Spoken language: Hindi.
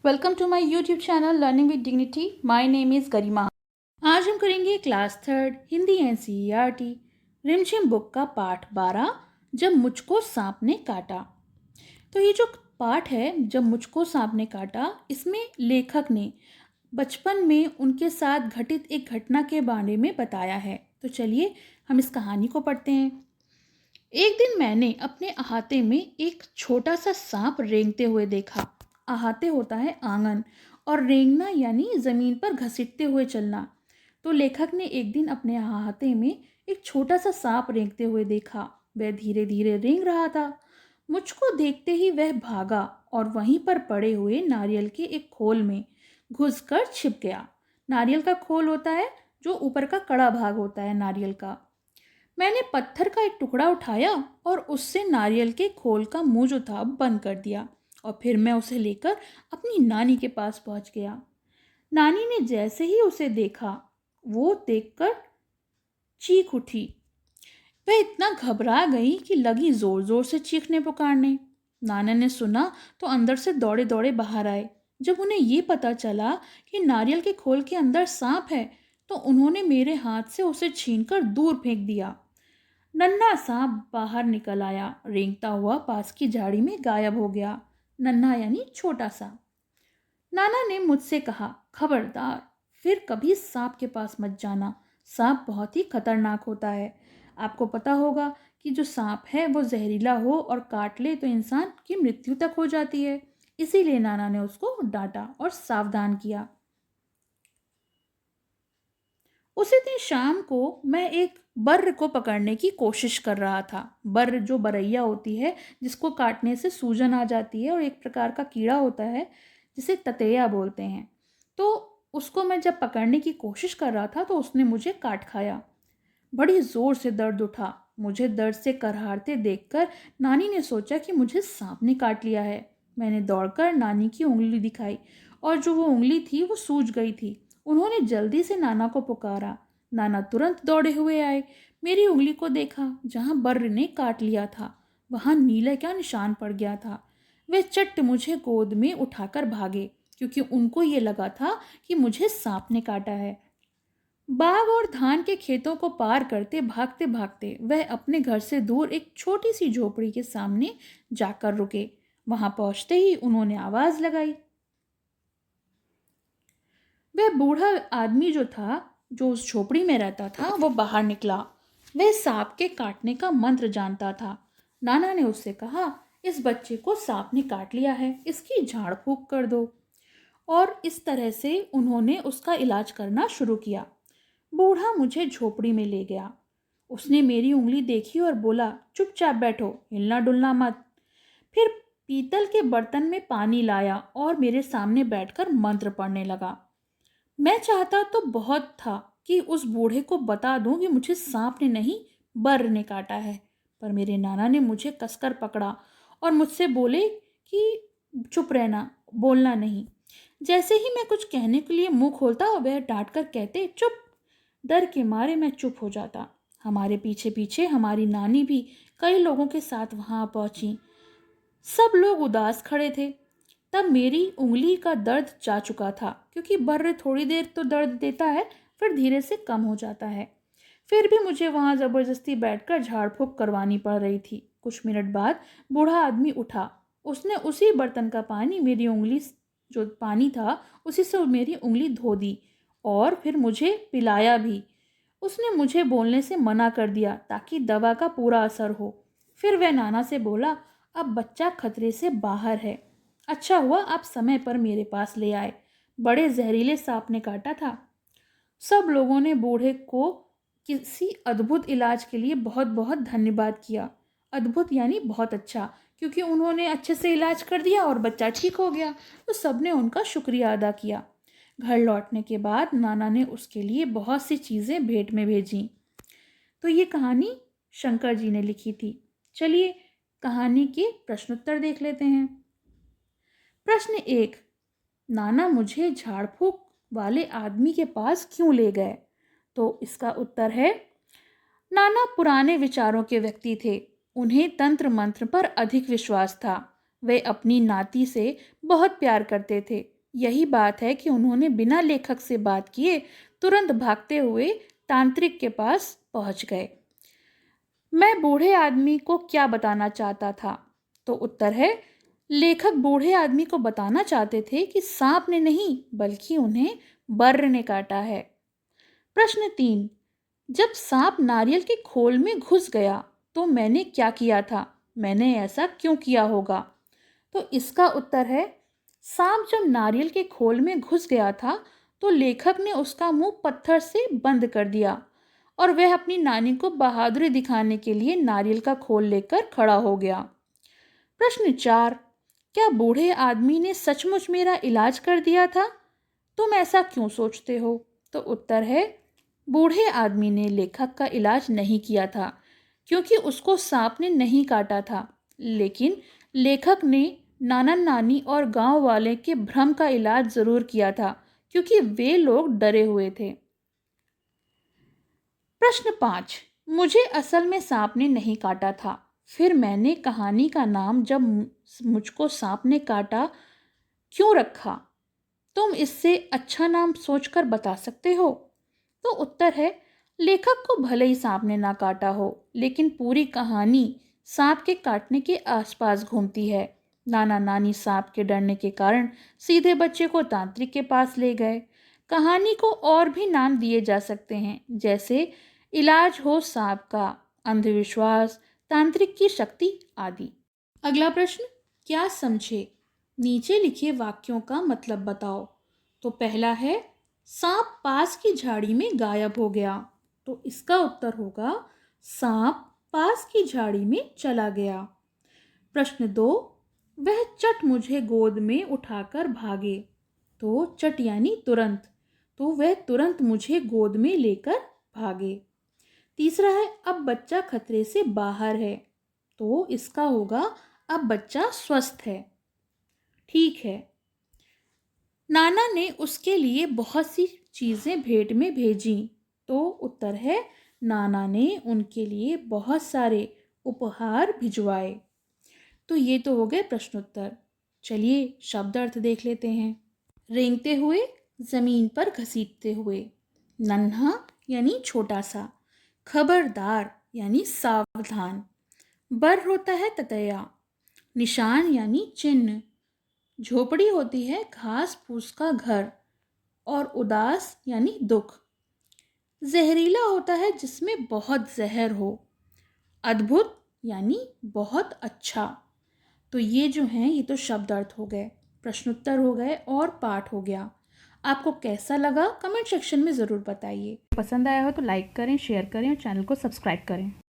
Welcome to my YouTube channel learning with dignity. My name is Garima. आज हम करेंगे class 3 Hindi NCERT Rimjhim book का पाठ 12 जब मुझको सांप ने काटा। तो ये जो पाठ है जब मुझको सांप ने काटा, इसमें लेखक ने बचपन में उनके साथ घटित एक घटना के बारे में बताया है। तो चलिए हम इस कहानी को पढ़ते हैं। एक दिन मैंने अपने अहाते में एक छोटा सा सांप रेंगते हुए देखा। अहाते होता है आंगन, और रेंगना यानी जमीन पर घसीटते हुए चलना। तो लेखक ने एक दिन अपने अहाते में एक छोटा सा सांप रेंगते हुए देखा। वह धीरे धीरे रेंग रहा था। मुझको देखते ही वह भागा और वहीं पर पड़े हुए नारियल के एक खोल में घुसकर छिप गया। नारियल का खोल होता है जो ऊपर का कड़ा भाग होता है नारियल का। मैंने पत्थर का एक टुकड़ा उठाया और उससे नारियल के खोल का मुंह जो था बंद कर दिया, और फिर मैं उसे लेकर अपनी नानी के पास पहुंच गया। नानी ने जैसे ही उसे देखा, वो देखकर चीख उठी। वह इतना घबरा गई कि लगी जोर जोर से चीखने पुकारने। नाना ने सुना तो अंदर से दौड़े दौड़े बाहर आए। जब उन्हें ये पता चला कि नारियल के खोल के अंदर सांप है, तो उन्होंने मेरे हाथ से उसे छीनकर दूर फेंक दिया। नन्हा सांप बाहर निकल आया, रेंगता हुआ पास की झाड़ी में गायब हो गया। नन्हा यानी छोटा सा। नाना ने मुझसे कहा, खबरदार, फिर कभी सांप के पास मत जाना। सांप बहुत ही खतरनाक होता है। आपको पता होगा कि जो सांप है वो जहरीला हो और काट ले तो इंसान की मृत्यु तक हो जाती है। इसीलिए नाना ने उसको डांटा और सावधान किया। उसी दिन शाम को मैं एक बर्र को पकड़ने की कोशिश कर रहा था। बर्र जो बरैया होती है, जिसको काटने से सूजन आ जाती है, और एक प्रकार का कीड़ा होता है जिसे ततैया बोलते हैं। तो उसको मैं जब पकड़ने की कोशिश कर रहा था तो उसने मुझे काट खाया। बड़ी जोर से दर्द उठा। मुझे दर्द से करहारते देखकर नानी ने सोचा कि मुझे सांप ने काट लिया है। मैंने दौड़कर नानी की उंगली दिखाई, और जो वो उंगली थी वो सूज गई थी। उन्होंने जल्दी से नाना को पुकारा। नाना तुरंत दौड़े हुए आए। मेरी उंगली को देखा, जहाँ बर्र ने काट लिया था वहाँ नीले का निशान पड़ गया था। वे चट्ट मुझे गोद में उठाकर भागे, क्योंकि उनको ये लगा था कि मुझे सांप ने काटा है। बाग और धान के खेतों को पार करते भागते भागते वह अपने घर से दूर एक छोटी सी झोपड़ी के सामने जाकर रुके। वहां पहुंचते ही उन्होंने आवाज लगाई। वह बूढ़ा आदमी जो था, जो उस झोपड़ी में रहता था, वो बाहर निकला। वह सांप के काटने का मंत्र जानता था। नाना ने उससे कहा, इस बच्चे को सांप ने काट लिया है, इसकी झाड़ फूंक कर दो। और इस तरह से उन्होंने उसका इलाज करना शुरू किया। बूढ़ा मुझे झोपड़ी में ले गया। उसने मेरी उंगली देखी और बोला, चुपचाप बैठो, हिलना डुलना मत। फिर पीतल के बर्तन में पानी लाया और मेरे सामने बैठकर मंत्र पढ़ने लगा। मैं चाहता तो बहुत था कि उस बूढ़े को बता दूं कि मुझे सांप ने नहीं, बर्र ने काटा है, पर मेरे नाना ने मुझे कसकर पकड़ा और मुझसे बोले कि चुप रहना, बोलना नहीं। जैसे ही मैं कुछ कहने के लिए मुंह खोलता, वह डांट कर कहते, चुप। डर के मारे मैं चुप हो जाता। हमारे पीछे पीछे हमारी नानी भी कई लोगों के साथ वहां पहुंची। सब लोग उदास खड़े थे। तब मेरी उंगली का दर्द जा चुका था, क्योंकि बर्र थोड़ी देर तो दर्द देता है, फिर धीरे से कम हो जाता है। फिर भी मुझे वहां जबरदस्ती बैठकर झाड़ फूंक करवानी पड़ रही थी। कुछ मिनट बाद बूढ़ा आदमी उठा। उसने उसी बर्तन का पानी मेरी उंगली, जो पानी था उसी से मेरी उंगली धो दी और फिर मुझे पिलाया भी। उसने मुझे बोलने से मना कर दिया ताकि दवा का पूरा असर हो। फिर वह नाना से बोला, अब बच्चा खतरे से बाहर है। अच्छा हुआ आप समय पर मेरे पास ले आए, बड़े जहरीले सांप ने काटा था। सब लोगों ने बूढ़े को किसी अद्भुत इलाज के लिए बहुत बहुत धन्यवाद किया। अद्भुत यानी बहुत अच्छा, क्योंकि उन्होंने अच्छे से इलाज कर दिया और बच्चा ठीक हो गया। तो सबने उनका शुक्रिया अदा किया। घर लौटने के बाद नाना ने उसके लिए बहुत सी चीज़ें भेंट में भेजी। तो ये कहानी शंकर जी ने लिखी थी। चलिए कहानी के प्रश्नोत्तर देख लेते हैं। प्रश्न 1, नाना मुझे झाड़ फूंक वाले आदमी के पास क्यों ले गए? तो इसका उत्तर है, नाना पुराने विचारों के व्यक्ति थे। उन्हें तंत्र मंत्र पर अधिक विश्वास था। वे अपनी नाती से बहुत प्यार करते थे। यही बात है कि उन्होंने बिना लेखक से बात किए तुरंत भागते हुए तांत्रिक के पास पहुंच गए। मैं बूढ़े आदमी को क्या बताना चाहता था? तो उत्तर है, लेखक बूढ़े आदमी को बताना चाहते थे कि सांप ने नहीं बल्कि उन्हें बर्र ने काटा है। प्रश्न 3, जब सांप नारियल के खोल में घुस गया तो मैंने क्या किया था? मैंने ऐसा क्यों किया होगा? तो इसका उत्तर है, सांप जब नारियल के खोल में घुस गया था तो लेखक ने उसका मुंह पत्थर से बंद कर दिया और वह अपनी नानी को बहादुरी दिखाने के लिए नारियल का खोल लेकर खड़ा हो गया। प्रश्न 4, क्या बूढ़े आदमी ने सचमुच मेरा इलाज कर दिया था? तुम ऐसा क्यों सोचते हो? तो उत्तर है, बूढ़े आदमी ने लेखक का इलाज नहीं किया था क्योंकि उसको सांप ने नहीं काटा था, लेकिन लेखक ने नाना नानी और गांव वाले के भ्रम का इलाज जरूर किया था क्योंकि वे लोग डरे हुए थे। प्रश्न 5, मुझे असल में सांप ने नहीं काटा था, फिर मैंने कहानी का नाम जब मुझको सांप ने काटा क्यों रखा? तुम इससे अच्छा नाम सोचकर बता सकते हो? तो उत्तर है, लेखक को भले ही सांप ने ना काटा हो, लेकिन पूरी कहानी सांप के काटने के आसपास घूमती है। नाना नानी सांप के डरने के कारण सीधे बच्चे को तांत्रिक के पास ले गए। कहानी को और भी नाम दिए जा सकते हैं, जैसे इलाज हो सांप का, अंधविश्वास, तांत्रिक की शक्ति आदि। अगला प्रश्न, क्या समझे? नीचे लिखे वाक्यों का मतलब बताओ। तो पहला है, सांप पास की झाड़ी में गायब हो गया। तो इसका उत्तर होगा, सांप पास की झाड़ी में चला गया। प्रश्न 2, वह चट मुझे गोद में उठाकर भागे। तो चट यानी तुरंत, तो वह तुरंत मुझे गोद में लेकर भागे। तीसरा है, अब बच्चा खतरे से बाहर है। तो इसका होगा, अब बच्चा स्वस्थ है। ठीक है। नाना ने उसके लिए बहुत सी चीज़ें भेंट में भेजी। तो उत्तर है, नाना ने उनके लिए बहुत सारे उपहार भिजवाए। तो ये तो हो गए प्रश्नोत्तर। चलिए शब्द अर्थ देख लेते हैं। रेंगते हुए, जमीन पर घसीटते हुए। नन्हा यानी छोटा सा। खबरदार यानी सावधान। बर होता है ततैया। निशान यानी चिन्ह। झोपड़ी होती है घास फूस का घर। और उदास यानी दुख। जहरीला होता है जिसमें बहुत जहर हो। अद्भुत यानी बहुत अच्छा। तो ये जो हैं, ये तो शब्द अर्थ हो गए, प्रश्नोत्तर हो गए और पाठ हो गया। आपको कैसा लगा कमेंट सेक्शन में ज़रूर बताइए। पसंद आया हो तो लाइक करें, शेयर करें और चैनल को सब्सक्राइब करें।